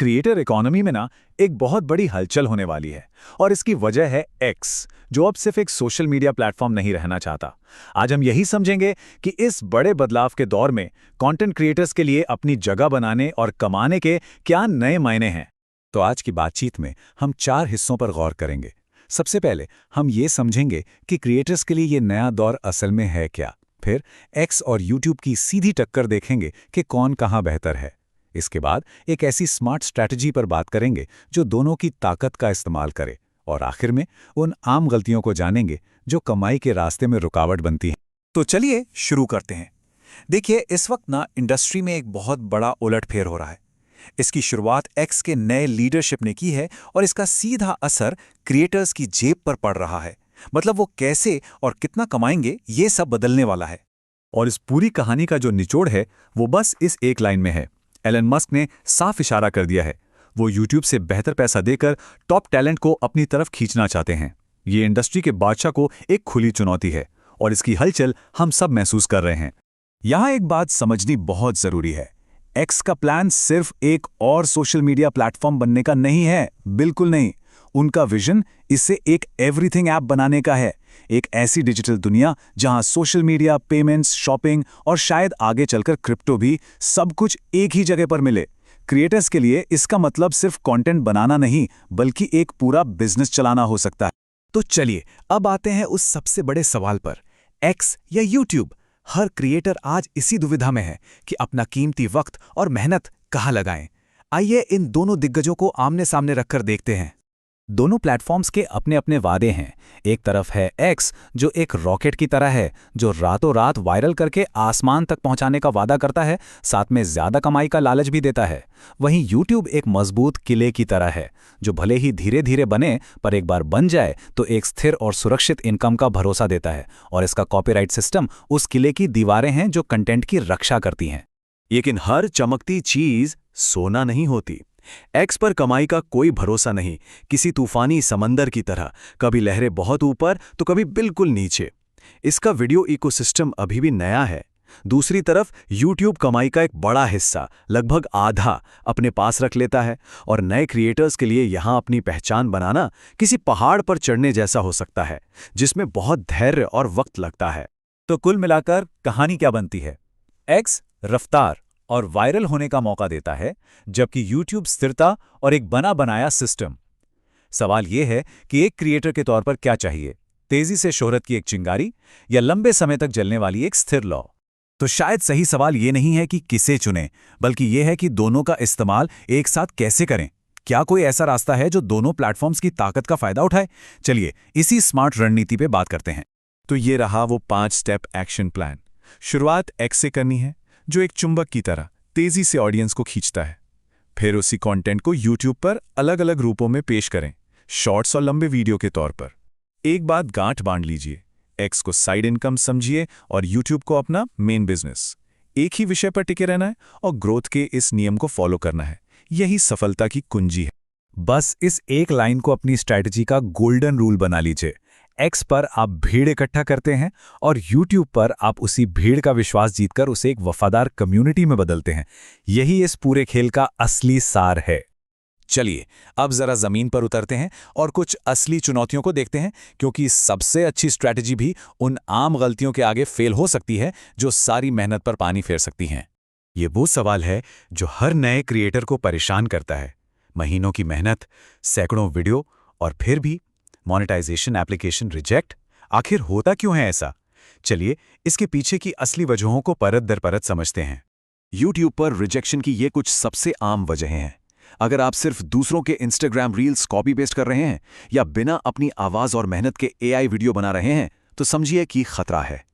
Creator economy में ना एक बहुत बड़ी हलचल होने वाली है और इसकी वजह है एक्स, जो अब सिर्फ एक सोशल मीडिया प्लेटफॉर्म नहीं रहना चाहता। आज हम यही समझेंगे कि इस बड़े बदलाव के दौर में कंटेंट क्रिएटर्स के लिए अपनी जगह बनाने और कमाने के क्या नए मायने हैं। तो आज की बातचीत में हम 4 हिस्सों पर गौर करेंगे। सबसे पहले हम ये समझेंगे कि क्रिएटर्स के लिए ये नया दौर असल में है क्या। फिर एक्स और यूट्यूब की सीधी टक्कर देखेंगे कि कौन कहाँ बेहतर है। इसके बाद एक ऐसी स्मार्ट स्ट्रैटेजी पर बात करेंगे जो दोनों की ताकत का इस्तेमाल करे, और आखिर में उन आम गलतियों को जानेंगे जो कमाई के रास्ते में रुकावट बनती हैं। तो चलिए शुरू करते हैं। देखिए, इस वक्त ना इंडस्ट्री में एक बहुत बड़ा उलटफेर हो रहा है। इसकी शुरुआत एक्स के नए लीडरशिप ने की है और इसका सीधा असर क्रिएटर्स की जेब पर पड़ रहा है। मतलब वो कैसे और कितना कमाएंगे, ये सब बदलने वाला है। और इस पूरी कहानी का जो निचोड़ है वो बस इस एक लाइन में है। एलन मस्क ने साफ इशारा कर दिया है, वो यूट्यूब से बेहतर पैसा देकर टॉप टैलेंट को अपनी तरफ खींचना चाहते हैं। ये इंडस्ट्री के बादशाह को एक खुली चुनौती है और इसकी हलचल हम सब महसूस कर रहे हैं। यहां एक बात समझनी बहुत जरूरी है। एक्स का प्लान सिर्फ एक और सोशल मीडिया प्लेटफॉर्म बनने का नहीं है, बिल्कुल नहीं। उनका विजन इसे एक एवरीथिंग ऐप बनाने का है। एक ऐसी डिजिटल दुनिया जहां सोशल मीडिया, पेमेंट्स, शॉपिंग और शायद आगे चलकर क्रिप्टो भी सब कुछ एक ही जगह पर मिले। क्रिएटर्स के लिए इसका मतलब सिर्फ कंटेंट बनाना नहीं, बल्कि एक पूरा बिजनेस चलाना हो सकता है। तो चलिए अब आते हैं उस सबसे बड़े सवाल पर, एक्स या यूट्यूब। हर क्रिएटर आज इसी दुविधा में है कि अपना कीमती वक्त और मेहनत कहाँ लगाएं। आइए इन दोनों दिग्गजों को आमने सामने रखकर देखते हैं। दोनों प्लेटफॉर्म्स के अपने अपने वादे हैं। एक तरफ है एक्स, जो एक रॉकेट की तरह है, जो रातों रात वायरल करके आसमान तक पहुंचाने का वादा करता है, साथ में ज्यादा कमाई का लालच भी देता है। वहीं यूट्यूब एक मजबूत किले की तरह है, जो भले ही धीरे धीरे बने, पर एक बार बन जाए तो एक स्थिर और सुरक्षित इनकम का भरोसा देता है। और इसका कॉपीराइट सिस्टम उस किले की दीवारें हैं जो कंटेंट की रक्षा करती हैं। लेकिन हर चमकती चीज सोना नहीं होती। एक्स पर कमाई का कोई भरोसा नहीं, किसी तूफानी समंदर की तरह, कभी लहरें बहुत ऊपर तो कभी बिल्कुल नीचे। इसका वीडियो इकोसिस्टम अभी भी नया है। दूसरी तरफ यूट्यूब कमाई का एक बड़ा हिस्सा, लगभग आधा, अपने पास रख लेता है। और नए क्रिएटर्स के लिए यहां अपनी पहचान बनाना किसी पहाड़ पर चढ़ने जैसा हो सकता है, जिसमें बहुत धैर्य और वक्त लगता है। तो कुल मिलाकर कहानी क्या बनती है? एक्स रफ्तार और वायरल होने का मौका देता है, जबकि यूट्यूब स्थिरता और एक बना बनाया सिस्टम। सवाल यह है कि एक क्रिएटर के तौर पर क्या चाहिए, तेजी से शोहरत की एक चिंगारी या लंबे समय तक जलने वाली एक स्थिर लौ? तो शायद सही सवाल यह नहीं है कि किसे चुनें, बल्कि यह है कि दोनों का इस्तेमाल एक साथ कैसे करें। क्या कोई ऐसा रास्ता है जो दोनों प्लेटफॉर्म्स की ताकत का फायदा उठाए? चलिए इसी स्मार्ट रणनीति पे बात करते हैं। तो ये रहा वो 5 स्टेप एक्शन प्लान। शुरुआत एक्स से करनी है, जो एक चुंबक की तरह तेजी से ऑडियंस को खींचता है। फिर उसी कंटेंट को यूट्यूब पर अलग अलग रूपों में पेश करें, शॉर्ट्स और लंबे वीडियो के तौर पर। एक बात गांठ बांध लीजिए, एक्स को साइड इनकम समझिए और यूट्यूब को अपना मेन बिजनेस। एक ही विषय पर टिके रहना है और ग्रोथ के इस नियम को फॉलो करना है। यही सफलता की कुंजी है। बस इस एक लाइन को अपनी स्ट्रैटेजी का गोल्डन रूल बना लीजिए। एक्स पर आप भीड़ इकट्ठा करते हैं और यूट्यूब पर आप उसी भीड़ का विश्वास जीतकर उसे एक वफादार कम्युनिटी में बदलते हैं। यही इस पूरे खेल का असली सार है। चलिए अब जरा जमीन पर उतरते हैं और कुछ असली चुनौतियों को देखते हैं, क्योंकि सबसे अच्छी स्ट्रैटेजी भी उन आम गलतियों के आगे फेल हो सकती है जो सारी मेहनत पर पानी फेर सकती हैं। ये वो सवाल है जो हर नए क्रिएटर को परेशान करता है। महीनों की मेहनत, सैकड़ों वीडियो और फिर भी मोनेटाइजेशन एप्लीकेशन रिजेक्ट। आखिर होता क्यों है ऐसा? चलिए इसके पीछे की असली वजहों को परत दर परत समझते हैं। यूट्यूब पर रिजेक्शन की ये कुछ सबसे आम वजहें हैं। अगर आप सिर्फ दूसरों के इंस्टाग्राम रील्स कॉपी पेस्ट कर रहे हैं या बिना अपनी आवाज और मेहनत के एआई वीडियो बना रहे हैं, तो समझिए कि खतरा है।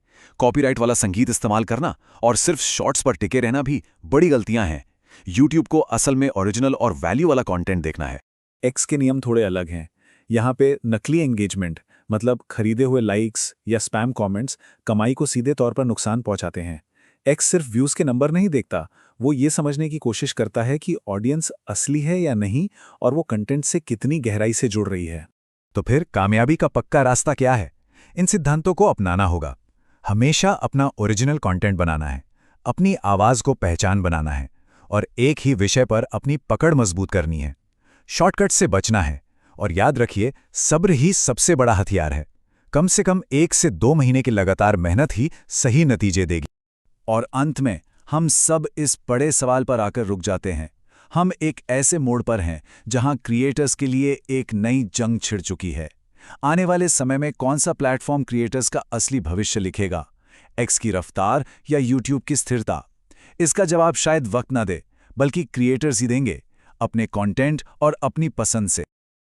कॉपीराइट वाला संगीत इस्तेमाल करना और सिर्फ शॉर्ट्स पर टिके रहना भी बड़ी गलतियां हैं। यूट्यूब को असल में ओरिजिनल और वैल्यू वाला कंटेंट देखना है। एक्स के नियम थोड़े अलग हैं। यहाँ पे नकली एंगेजमेंट, मतलब खरीदे हुए लाइक्स या स्पैम कमेंट्स, कमाई को सीधे तौर पर नुकसान पहुंचाते हैं। एक्स सिर्फ व्यूज के नंबर नहीं देखता, वो ये समझने की कोशिश करता है कि ऑडियंस असली है या नहीं और वो कंटेंट से कितनी गहराई से जुड़ रही है। तो फिर कामयाबी का पक्का रास्ता क्या है? इन सिद्धांतों को अपनाना होगा। हमेशा अपना ओरिजिनल कंटेंट बनाना है, अपनी आवाज को पहचान बनाना है, और एक ही विषय पर अपनी पकड़ मजबूत करनी है। शॉर्टकट से बचना है और याद रखिए, सब्र ही सबसे बड़ा हथियार है। कम से कम 1 से 2 महीने की लगातार मेहनत ही सही नतीजे देगी। और अंत में हम सब इस बड़े सवाल पर आकर रुक जाते हैं। हम एक ऐसे मोड़ पर हैं जहां क्रिएटर्स के लिए एक नई जंग छिड़ चुकी है। आने वाले समय में कौन सा प्लेटफॉर्म क्रिएटर्स का असली भविष्य लिखेगा, एक्स की रफ्तार या यूट्यूब की स्थिरता? इसका जवाब शायद वक्त ना दे, बल्कि क्रिएटर्स ही देंगे, अपने कंटेंट और अपनी पसंद से।